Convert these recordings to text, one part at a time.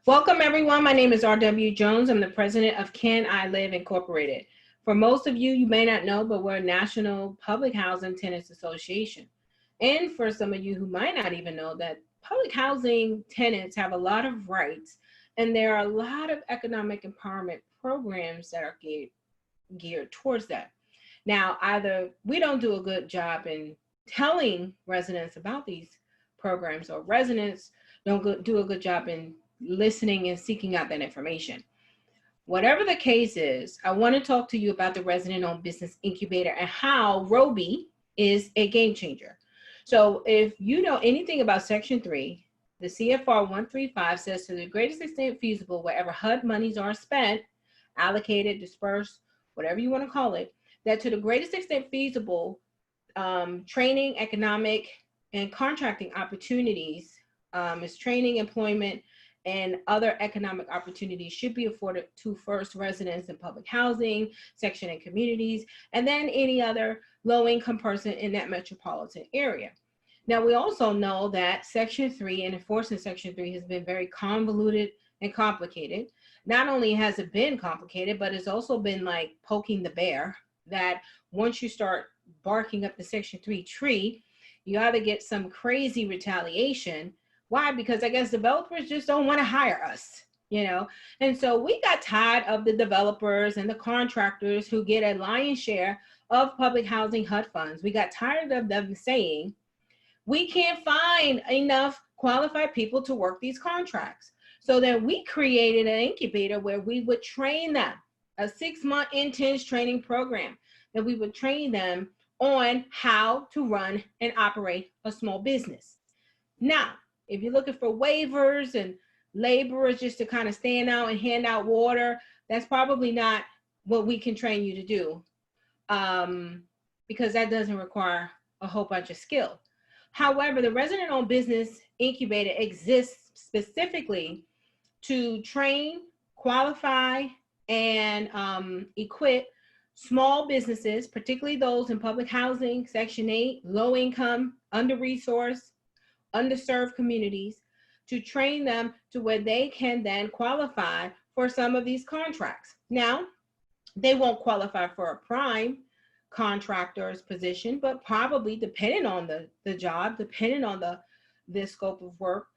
Welcome everyone. My name is R.W. Jones. I'm the president of Can I Live Incorporated. For most of you, you may not know, but we're a national public housing tenants association. And for some of you who might not even know that public housing tenants have a lot of rights, and there are a lot of economic empowerment programs that are geared towards that. Now, either we don't do a good job in telling residents about these programs, or residents don't do a good job in listening and seeking out that information. Whatever the case is, I want to talk to you about the resident-owned business incubator and how Robi is a game changer. So if you know anything about Section 3, the CFR 135 says to the greatest extent feasible, wherever HUD monies are spent, allocated, dispersed, whatever you want to call it, that to the greatest extent feasible, training, economic, and contracting opportunities, is training, employment, and other economic opportunities should be afforded to first residents in public housing, section and communities, and then any other low-income person in that metropolitan area. Now, we also know that Section 3 and enforcing Section 3 has been very convoluted and complicated. Not only has it been complicated, but it's also been like poking the bear, that once you start barking up the Section 3 tree, you either get some crazy retaliation. Why? Because I guess developers just don't want to hire us, And so we got tired of the developers and the contractors who get a lion's share of public housing HUD funds. We got tired of them saying, we can't find enough qualified people to work these contracts. So then we created an incubator where we would train them, a 6-month intense training program that we would train them on how to run and operate a small business. Now, if you're looking for waivers and laborers just to kind of stand out and hand out water, that's probably not what we can train you to do, because that doesn't require a whole bunch of skill. However, the resident-owned business incubator exists specifically to train, qualify, and equip small businesses, particularly those in public housing, Section 8, low income, under-resourced, underserved communities, to train them to where they can then qualify for some of these contracts. Now, they won't qualify for a prime contractor's position, but probably depending on the job, depending on the scope of work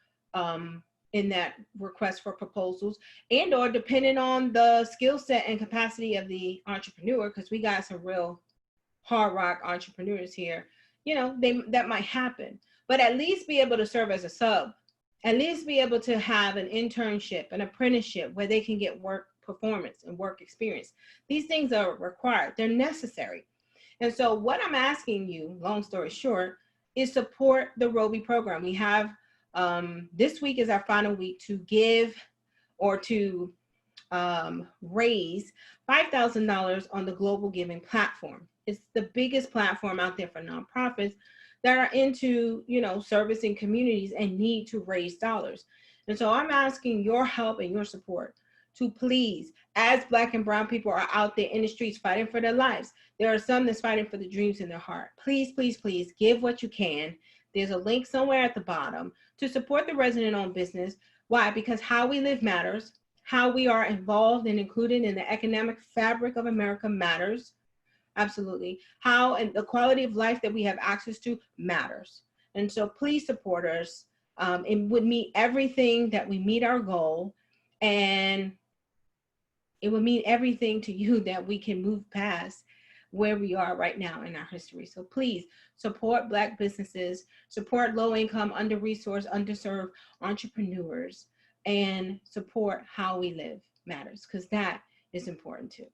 in that request for proposals, and or depending on the skill set and capacity of the entrepreneur, because we got some real hard rock entrepreneurs here, that might happen. But at least be able to serve as a sub, at least be able to have an internship, an apprenticeship where they can get work performance and work experience. These things are required, they're necessary. And so what I'm asking you, long story short, is support the Robi program. We have, this week is our final week to give or to raise $5,000 on the global giving platform. It's the biggest platform out there for nonprofits that are into, servicing communities and need to raise dollars. And so I'm asking your help and your support to please, as Black and brown people are out there in the streets fighting for their lives, there are some that's fighting for the dreams in their heart. Please, please, please give what you can. There's a link somewhere at the bottom to support the resident-owned business. Why? Because how we live matters. How we are involved and included in the economic fabric of America matters. Absolutely. How and the quality of life that we have access to matters. And so please support us. It would mean everything that we meet our goal, and it would mean everything to you that we can move past where we are right now in our history. So please support Black businesses, support low-income, under-resourced, underserved entrepreneurs, and support how we live matters, because that is important too.